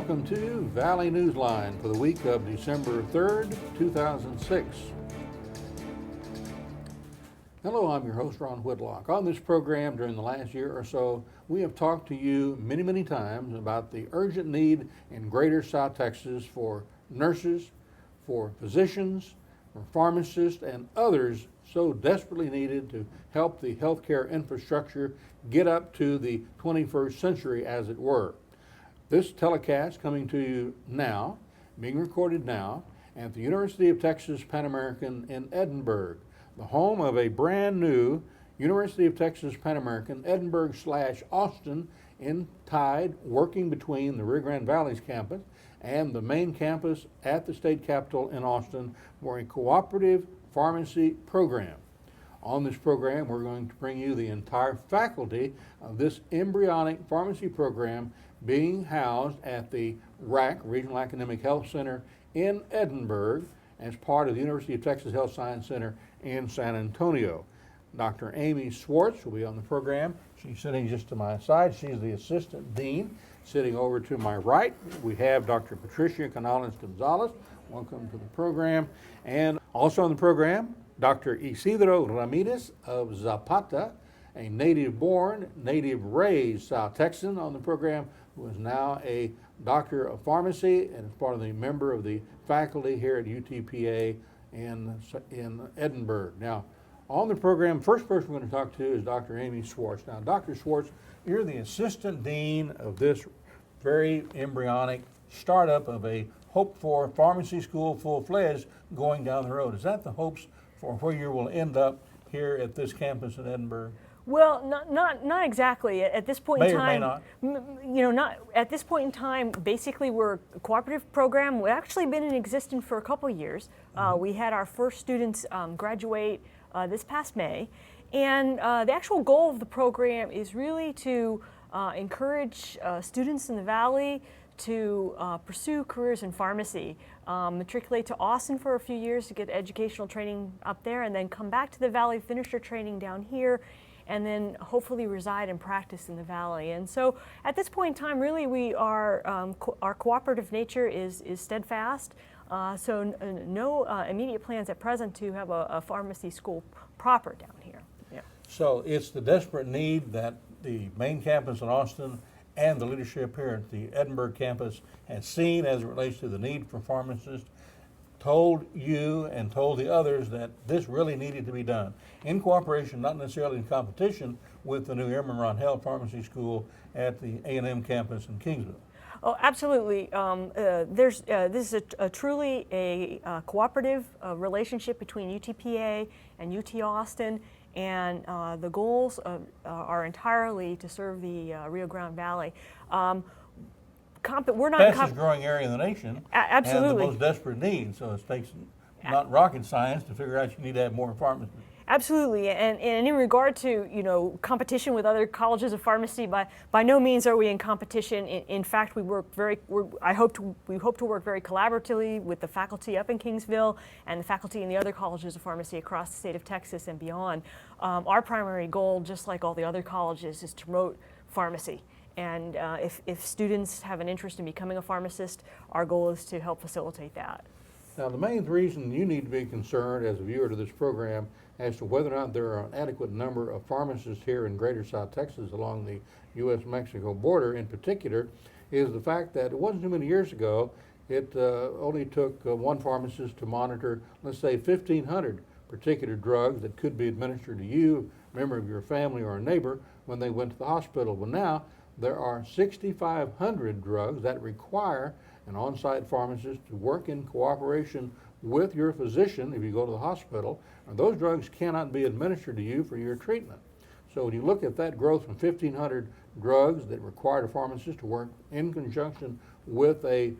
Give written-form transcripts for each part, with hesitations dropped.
Welcome to Valley Newsline for the week of December 3rd, 2006. Hello, I'm your host, Ron Whitlock. On this program during the last year or so, we have talked to you many times about the urgent need in greater South Texas for nurses, for physicians, for pharmacists, and others so desperately needed to help the healthcare infrastructure get up to the 21st century, as it were. This telecast coming to you now, being recorded now, at the University of Texas Pan American in Edinburgh, the home of a brand new University of Texas Pan American, Edinburgh/Austin, in Tide, working between the Rio Grande Valley's campus and the main campus at the state capitol in Austin for a cooperative pharmacy program. On this program, we're going to bring you the entire faculty of this embryonic pharmacy program being housed at the RAC, Regional Academic Health Center in Edinburgh, as part of the University of Texas Health Science Center in San Antonio. Dr. Amy Swartz will be on the program. She's sitting just to my side. She's the assistant dean. Sitting over to my right, we have Dr. Patricia Canales-Gonzalez. Welcome to the program. And also on the program, Dr. Isidro Ramirez of Zapata, a native-born, native-raised South Texan on the program, who is now a doctor of pharmacy and is part of the member of the faculty here at UTPA in Edinburgh. Now, on the program, first person we're going to talk to is Dr. Amy Swartz. Now, Dr. Swartz, you're the assistant dean of this very embryonic startup of a hoped-for pharmacy school, full-fledged, going down the road. Is that the hopes for where you will end up here at this campus in Edinburgh? Well, not exactly. At this point in time, may not. Not at this point in time. Basically, we're a cooperative program. We've actually been in existence for a couple years. We had our first students graduate this past May, and the actual goal of the program is really to encourage students in the Valley to pursue careers in pharmacy, matriculate to Austin for a few years to get educational training up there, and then come back to the Valley, finish their training down here, and then hopefully reside and practice in the Valley. And so at this point in time, really we are, our cooperative nature is steadfast. So no immediate plans at present to have a pharmacy school proper down here. Yeah. So it's the desperate need that the main campus in Austin and the leadership here at the Edinburgh campus has seen as it relates to the need for pharmacists, told you and told the others that this really needed to be done in cooperation, not necessarily in competition, with the new Emerald Health Pharmacy School at the A&M campus in Kingsville. Oh, absolutely. This is truly a cooperative relationship between UTPA and UT Austin, and the goals are entirely to serve the Rio Grande Valley. We're not fastest growing area in the nation. Absolutely. And the most desperate need. So it takes not rocket science to figure out you need to have more pharmacists. Absolutely, and in regard to competition with other colleges of pharmacy, by no means are we in competition. In fact, we hope to work very collaboratively with the faculty up in Kingsville and the faculty in the other colleges of pharmacy across the state of Texas and beyond. Our primary goal, just like all the other colleges, is to promote pharmacy. And if students have an interest in becoming a pharmacist, our goal is to help facilitate that. Now, the main reason you need to be concerned as a viewer to this program as to whether or not there are an adequate number of pharmacists here in greater South Texas along the U.S.-Mexico border in particular is the fact that it wasn't too many years ago, it only took one pharmacist to monitor, let's say, 1,500 particular drugs that could be administered to you, a member of your family, or a neighbor when they went to the hospital. Well, now there are 6,500 drugs that require an on-site pharmacist to work in cooperation with your physician if you go to the hospital, and those drugs cannot be administered to you for your treatment. So when you look at that growth from 1,500 drugs that required a pharmacist to work in conjunction with a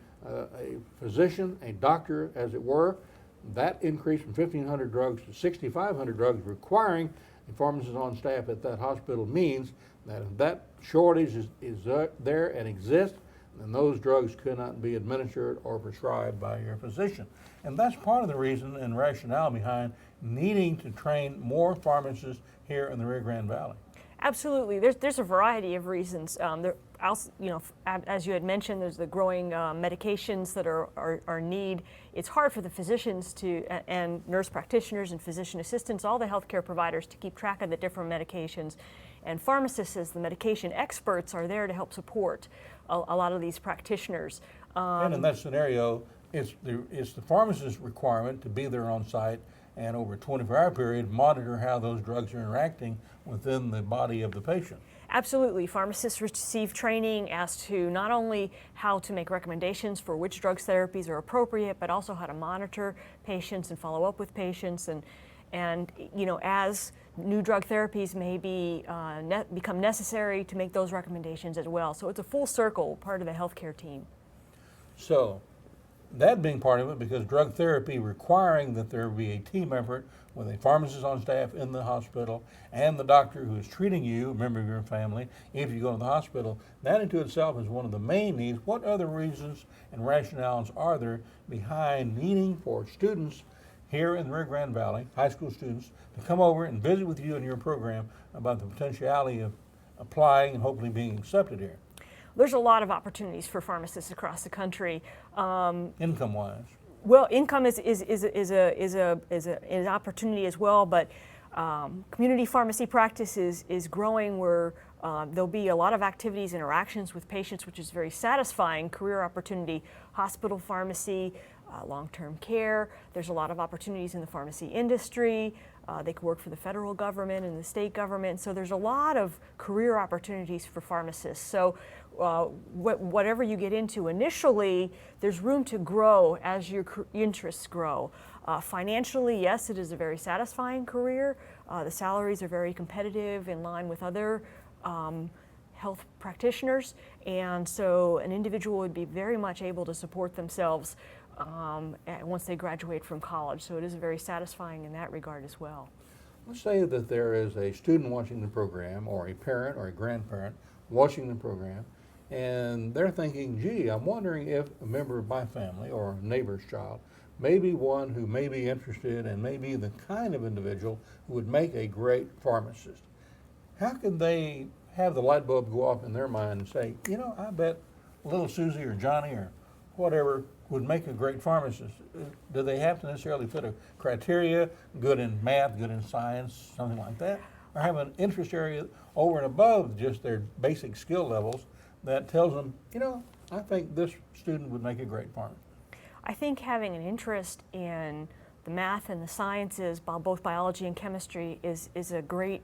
physician, a doctor as it were, that increase from 1,500 drugs to 6,500 drugs requiring a pharmacist on staff at that hospital means that if that shortage is there and exists, then those drugs cannot be administered or prescribed by your physician. And that's part of the reason and rationale behind needing to train more pharmacists here in the Rio Grande Valley. Absolutely. There's a variety of reasons. As you had mentioned, there's the growing medications that are need. It's hard for the physicians and nurse practitioners and physician assistants, all the healthcare providers, to keep track of the different medications. And pharmacists, as the medication experts, are there to help support a lot of these practitioners. And in that scenario, it's the pharmacist's requirement to be there on site and over a 24-hour period monitor how those drugs are interacting within the body of the patient. Absolutely. Pharmacists receive training as to not only how to make recommendations for which drugs therapies are appropriate, but also how to monitor patients and follow up with patients. And as new drug therapies may become necessary, to make those recommendations as well. So it's a full circle part of the healthcare team. So that being part of it, because drug therapy requiring that there be a team effort with a pharmacist on staff in the hospital and the doctor who is treating you, a member of your family, if you go to the hospital, that into itself is one of the main needs. What other reasons and rationales are there behind needing for students here in the Rio Grande Valley, high school students, to come over and visit with you in your program about the potentiality of applying and hopefully being accepted here? There's a lot of opportunities for pharmacists across the country. Income-wise? Well, income is an opportunity as well, but community pharmacy practice is growing, where there'll be a lot of activities, interactions with patients, which is very satisfying career opportunity. Hospital pharmacy, long-term care. There's a lot of opportunities in the pharmacy industry. They could work for the federal government and the state government. So there's a lot of career opportunities for pharmacists. So whatever you get into initially, there's room to grow as your interests grow. Financially, yes, it is a very satisfying career. The salaries are very competitive, in line with other health practitioners. And so an individual would be very much able to support themselves once they graduate from college. So it is very satisfying in that regard as well. Let's say that there is a student watching the program, or a parent or a grandparent watching the program, and they're thinking, gee, I'm wondering if a member of my family or a neighbor's child may be one who may be interested and may be the kind of individual who would make a great pharmacist. How can they have the light bulb go off in their mind and say, I bet little Susie or Johnny or whatever would make a great pharmacist? Do they have to necessarily fit a criteria, good in math, good in science, something like that? Or have an interest area over and above just their basic skill levels that tells them, I think this student would make a great pharmacist? I think having an interest in the math and the sciences, both biology and chemistry, is a great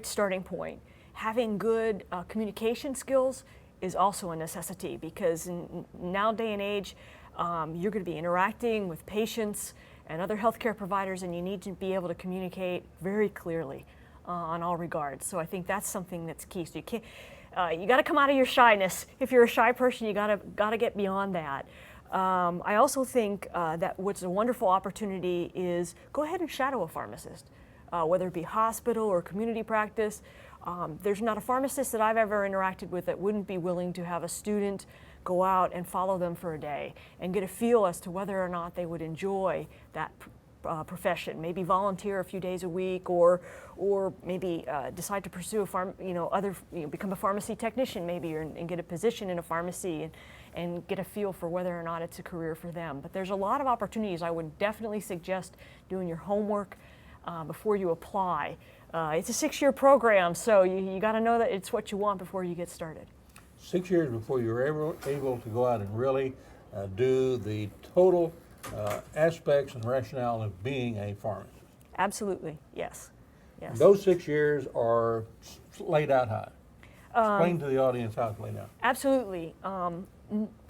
starting point. Having good communication skills is also a necessity, because in nowadays and age, you're going to be interacting with patients and other healthcare providers, and you need to be able to communicate very clearly on all regards. So I think that's something that's key. So you got to come out of your shyness. If you're a shy person, you got to get beyond that. I also think that what's a wonderful opportunity is go ahead and shadow a pharmacist, whether it be hospital or community practice. There's not a pharmacist that I've ever interacted with that wouldn't be willing to have a student go out and follow them for a day and get a feel as to whether or not they would enjoy that profession. Maybe volunteer a few days a week, or maybe decide to pursue become a pharmacy technician maybe, and get a position in a pharmacy and get a feel for whether or not it's a career for them. But there's a lot of opportunities. I would definitely suggest doing your homework before you apply. It's a 6-year program, so you got to know that it's what you want before you get started. 6 years before you're able to go out and really do the total aspects and rationale of being a pharmacist. Absolutely, yes. Yes. Those 6 years are laid out high. Explain to the audience how it's laid out. Absolutely.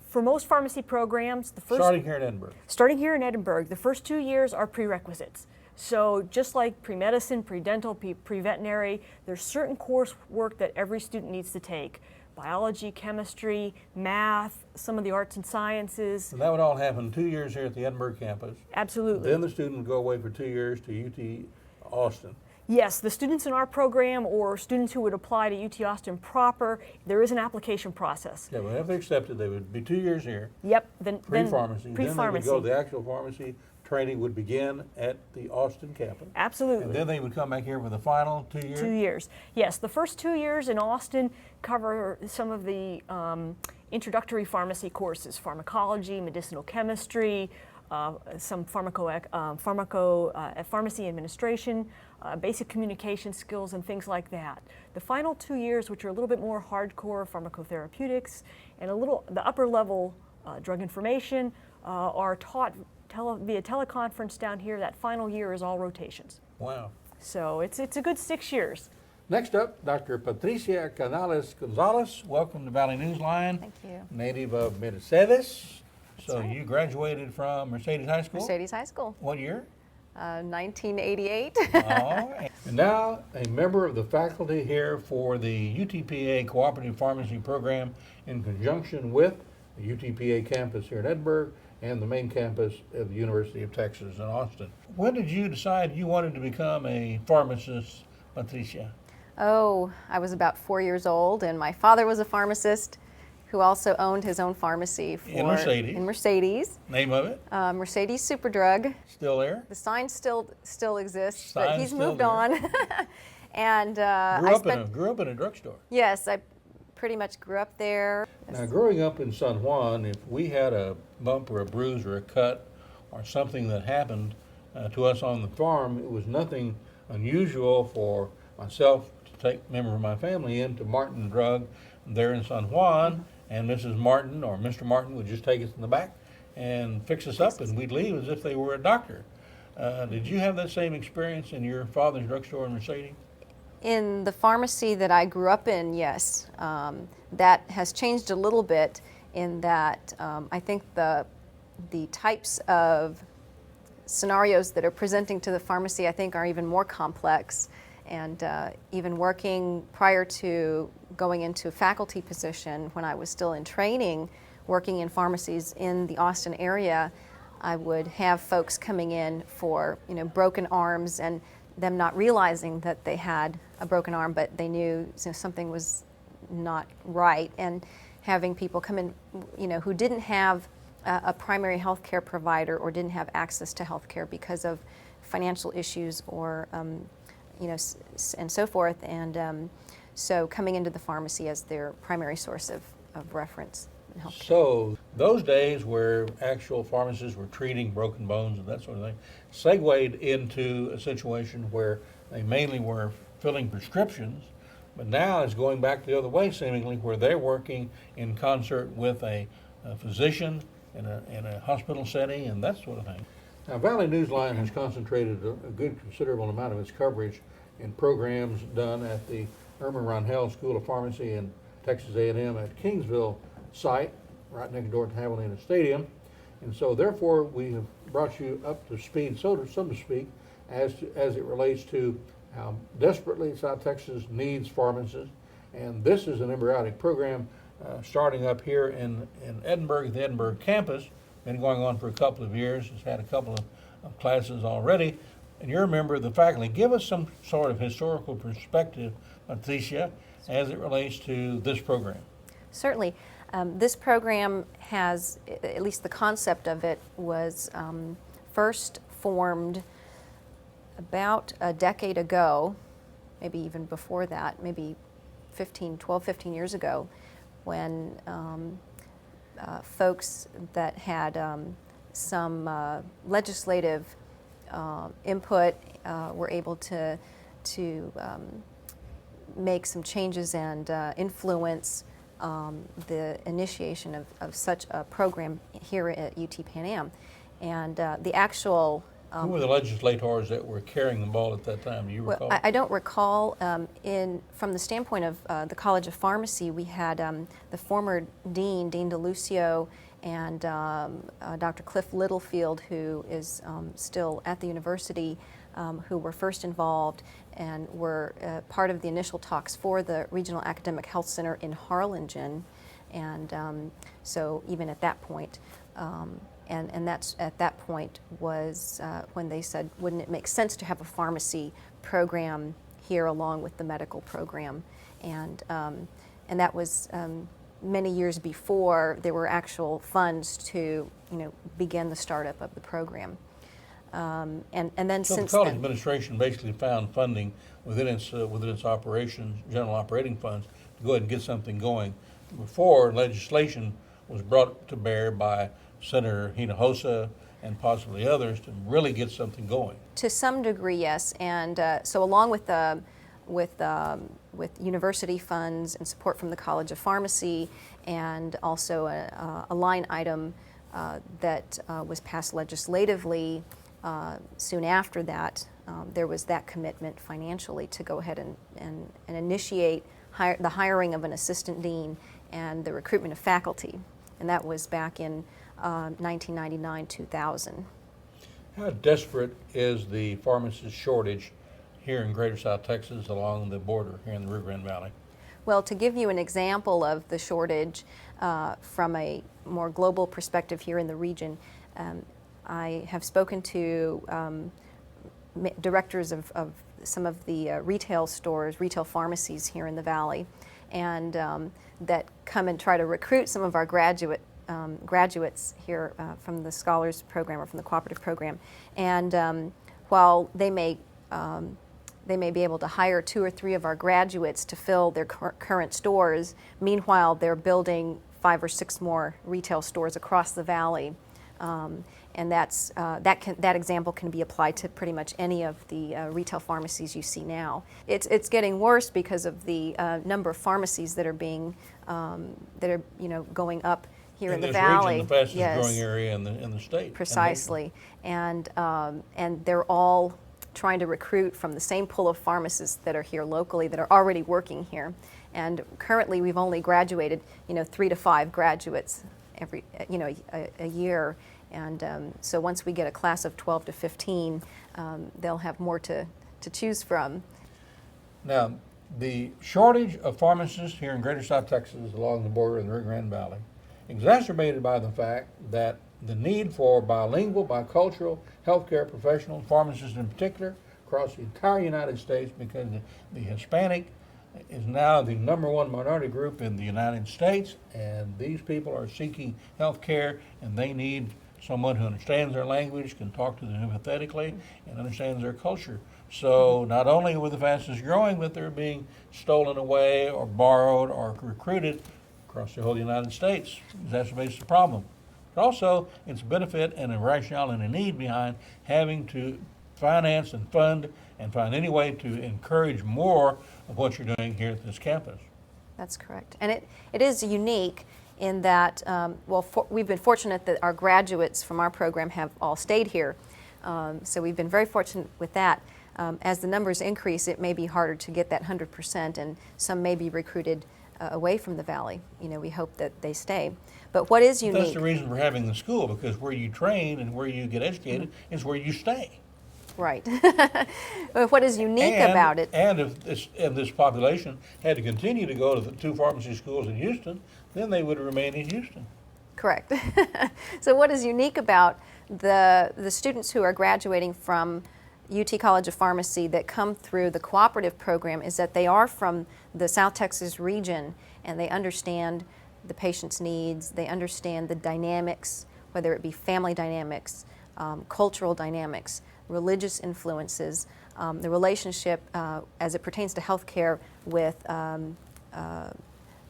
For most pharmacy programs, Starting here in Edinburgh. Starting here in Edinburgh, the first 2 years are prerequisites. So just like pre-medicine, pre-dental, pre-veterinary, there's certain coursework that every student needs to take. Biology, chemistry, math, some of the arts and sciences. And that would all happen 2 years here at the Edinburgh campus. Absolutely. Then the student would go away for 2 years to UT Austin. Yes, the students in our program, or students who would apply to UT Austin proper, there is an application process. Yeah, but if they accepted, they would be 2 years here. Yep. Then Pre-pharmacy. Pre-pharmacy. Then they would go to the actual pharmacy training would begin at the Austin campus. Absolutely. And then they would come back here for the final 2 years? 2 years. Yes, the first 2 years in Austin cover some of the introductory pharmacy courses, pharmacology, medicinal chemistry, some pharmacy administration, basic communication skills, and things like that. The final 2 years, which are a little bit more hardcore pharmacotherapeutics and the upper level drug information, are taught via teleconference down here. That final year is all rotations. Wow. So it's a good 6 years. Next up, Dr. Patricia Canales Gonzalez. Welcome to Valley Newsline. Thank you. Native of Mercedes. So right. you graduated from Mercedes High School? Mercedes High School, What year? 1988. And now a member of the faculty here for the UTPA Cooperative Pharmacy Program in conjunction with the UTPA campus here in Edinburgh and the main campus of the University of Texas in Austin. When did you decide you wanted to become a pharmacist, Patricia? Oh, I was about 4 years old, and my father was a pharmacist who also owned his own pharmacy In Mercedes. In Mercedes. Name of it? Mercedes Superdrug. Still there? The sign still exists, but Sign's he's still moved there. on. And Grew up in a drugstore. yes, I pretty much grew up there. Now, growing up in San Juan, if we had a bump or a bruise or a cut or something that happened to us on the farm, it was nothing unusual for myself to take a member of my family into Martin Drug there in San Juan, and Mrs. Martin or Mr. Martin would just take us in the back and fix us up, and we'd leave as if they were a doctor. Did you have that same experience in your father's drugstore in Mercedes? In the pharmacy that I grew up in, yes. That has changed a little bit in that I think the types of scenarios that are presenting to the pharmacy, I think, are even more complex. And even working prior to going into a faculty position, when I was still in training, working in pharmacies in the Austin area, I would have folks coming in for broken arms, and them not realizing that they had a broken arm, but they knew something was not right, and having people come in who didn't have a primary health care provider or didn't have access to health care because of financial issues or and so forth, and so coming into the pharmacy as their primary source of reference in health care. So those days where actual pharmacists were treating broken bones and that sort of thing segued into a situation where they mainly were filling prescriptions, but now it's going back the other way seemingly, where they're working in concert with a physician in a hospital setting and that sort of thing. Now, Valley Newsline has concentrated a good considerable amount of its coverage in programs done at the Irma Rangel School of Pharmacy and Texas A&M at Kingsville site, right next door to Javelina Stadium. And so therefore we have brought you up to speed, so to speak, as it relates to how desperately South Texas needs pharmacists. And this is an embryonic program starting up here in Edinburgh, the Edinburgh campus. Been going on for a couple of years. It's had a couple of classes already. And you're a member of the faculty. Give us some sort of historical perspective, Patricia, as it relates to this program. Certainly. This program has, at least the concept of it, was first formed about a decade ago, maybe even before that, maybe 12, 15 years ago, when folks that had some legislative input were able to make some changes and influence the initiation of such a program here at UT Pan Am. And the actual Who were the legislators that were carrying the ball at that time? Do you recall? Well, I don't recall. From the standpoint of the College of Pharmacy, we had the former dean, Dean DeLucio, and Dr. Cliff Littlefield, who is still at the university, who were first involved and were part of the initial talks for the Regional Academic Health Center in Harlingen. And so even at that point, and that's at that point was when they said, wouldn't it make sense to have a pharmacy program here along with the medical program? And that was many years before there were actual funds to begin the startup of the program. And then So since the college then, administration basically found funding within its operations, general operating funds, to go ahead and get something going. Before, legislation was brought to bear by Senator Hinojosa and possibly others to really get something going. to some degree, yes. And so along with with university funds and support from the College of Pharmacy, and also a line item that was passed legislatively soon after that, there was that commitment financially to go ahead and initiate the hiring of an assistant dean and the recruitment of faculty. And that was back in 1999-2000. How desperate is the pharmacist shortage here in Greater South Texas along the border here in the Rio Grande Valley? Well, to give you an example of the shortage from a more global perspective here in the region, I have spoken to directors of some of the retail stores, retail pharmacies here in the valley, and that come and try to recruit some of our graduates here from the Scholars Program or from the Cooperative Program. And while they may be able to hire 2 or 3 of our graduates to fill their current stores, meanwhile they're building 5 or 6 more retail stores across the valley. And that example can be applied to pretty much any of the retail pharmacies you see now. It's getting worse because of the number of pharmacies that are being going up here in the valley. Region, the fastest Yes, growing area in the state. precisely, and they're all trying to recruit from the same pool of pharmacists that are here locally that are already working here. And currently, we've only graduated 3 to 5 graduates every a year. And so once we get a class of 12 to 15, they'll have more to choose from. Now, the shortage of pharmacists here in Greater South Texas along the border in the Rio Grande Valley, exacerbated by the fact that the need for bilingual, bicultural healthcare professionals, pharmacists in particular, across the entire United States, because the Hispanic is now the #1 minority group in the United States, and these people are seeking health care, and they need someone who understands their language, can talk to them empathetically, and understands their culture. So not only were the fastest growing, but they're being stolen away or borrowed or recruited across the whole United States. Exacerbates the problem. But also, it's a benefit and a rationale and a need behind having to finance and fund and find any way to encourage more of what you're doing here at this campus. That's correct. And it is unique in that, we've been fortunate that our graduates from our program have all stayed here. So we've been very fortunate with that. As the numbers increase, it may be harder to get that 100%, and some may be recruited away from the valley. We hope that they stay. But what is unique? That's the reason for having the school, because where you train and where you get educated is where you stay. Right. But what is unique about it? And if this population had to continue to go to the 2 pharmacy schools in Houston, then they would remain in Houston. Correct. So what is unique about the students who are graduating from UT College of Pharmacy that come through the cooperative program is that they are from the South Texas region, and they understand the patient's needs, they understand the dynamics, whether it be family dynamics, cultural dynamics, religious influences, the relationship as it pertains to healthcare with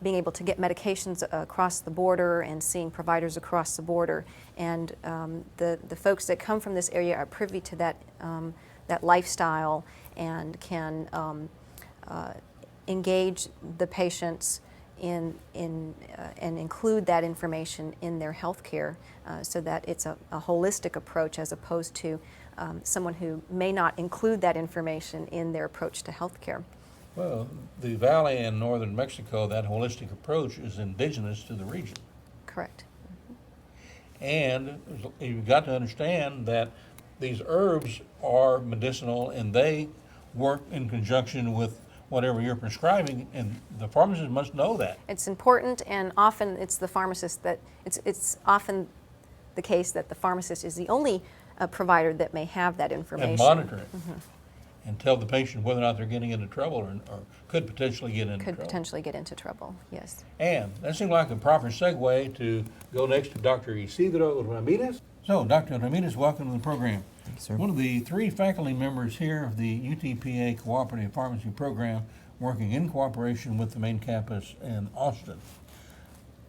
being able to get medications across the border and seeing providers across the border. And the folks that come from this area are privy to that lifestyle and can engage the patients and include that information in their health care so that it's a holistic approach as opposed to someone who may not include that information in their approach to health care. Well, the valley in northern Mexico, that holistic approach is indigenous to the region. Correct. And you've got to understand that these herbs are medicinal and they work in conjunction with whatever you're prescribing, and the pharmacist must know that. It's important, and often it's the pharmacist that, it's often the case that the pharmacist is the only provider that may have that information. And monitor it. Mm-hmm. And tell the patient whether or not they're getting into trouble or could potentially get into trouble. Could potentially get into trouble, yes. And that seemed like a proper segue to go next to Dr. Isidro Ramirez. So, Dr. Ramirez, welcome to the program. Thank you, sir. One of the 3 faculty members here of the UTPA Cooperative Pharmacy Program working in cooperation with the main campus in Austin.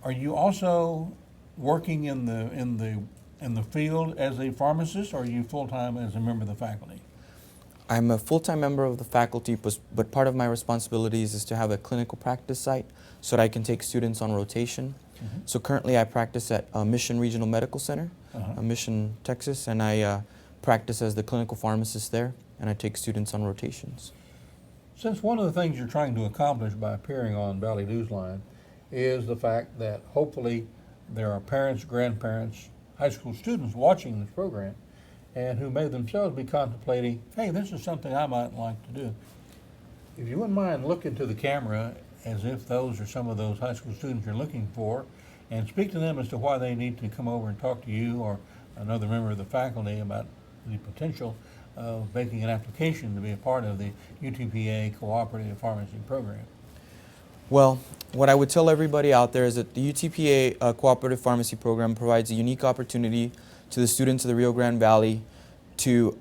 Are you also working in the field as a pharmacist, or are you full-time as a member of the faculty? I'm a full-time member of the faculty, but part of my responsibilities is to have a clinical practice site so that I can take students on rotation. So currently I practice at Mission Regional Medical Center, Mission, Texas, and I practice as the clinical pharmacist there, and I take students on rotations. Since one of the things you're trying to accomplish by appearing on Valley Newsline is the fact that hopefully there are parents, grandparents, high school students watching this program and who may themselves be contemplating, hey, this is something I might like to do. If you wouldn't mind looking to the camera as if those are some of those high school students you're looking for, and speak to them as to why they need to come over and talk to you or another member of the faculty about the potential of making an application to be a part of the UTPA Cooperative Pharmacy Program. Well, what I would tell everybody out there is that the UTPA Cooperative Pharmacy Program provides a unique opportunity to the students of the Rio Grande Valley to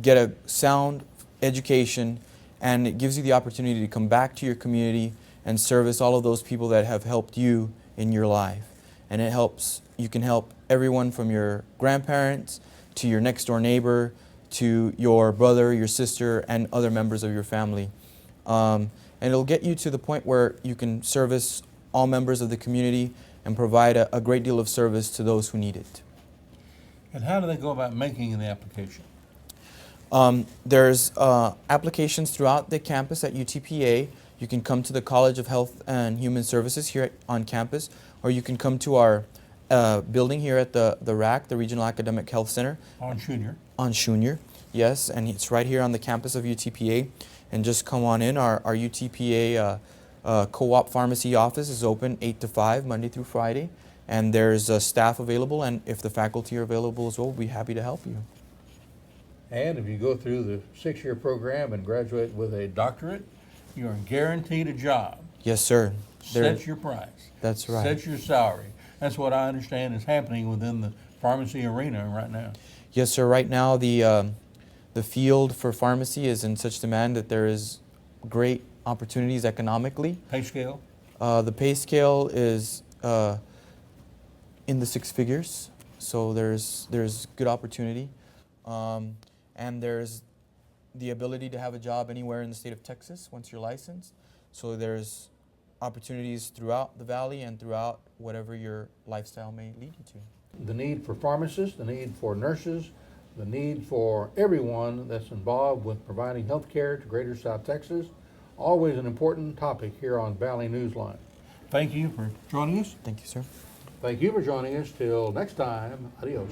get a sound education, and it gives you the opportunity to come back to your community and service all of those people that have helped you in your life. And it helps, you can help everyone from your grandparents to your next door neighbor to your brother, your sister, and other members of your family. And it'll get you to the point where you can service all members of the community and provide a great deal of service to those who need it. And how do they go about making the application? There's applications throughout the campus at UTPA. You can come to the College of Health and Human Services here on campus, or you can come to our building here at the RAC, the Regional Academic Health Center. On Junior. On Junior, yes, and it's right here on the campus of UTPA. And just come on in. Our UTPA co-op pharmacy office is open 8 to 5, Monday through Friday. And there's staff available, and if the faculty are available as well, we'll be happy to help you. And if you go through the 6-year program and graduate with a doctorate, you are guaranteed a job. Yes, sir. Set your price. That's right. Set your salary. That's what I understand is happening within the pharmacy arena right now. Yes, sir. Right now, the field for pharmacy is in such demand that there is great opportunities economically. Pay scale? The pay scale is in the 6 figures, so there's good opportunity. And there's the ability to have a job anywhere in the state of Texas once you're licensed. So there's opportunities throughout the valley and throughout whatever your lifestyle may lead you to. The need for pharmacists, the need for nurses, the need for everyone that's involved with providing health care to Greater South Texas, always an important topic here on Valley Newsline. Thank you for joining us. Thank you, sir. Thank you for joining us. Till next time, adios.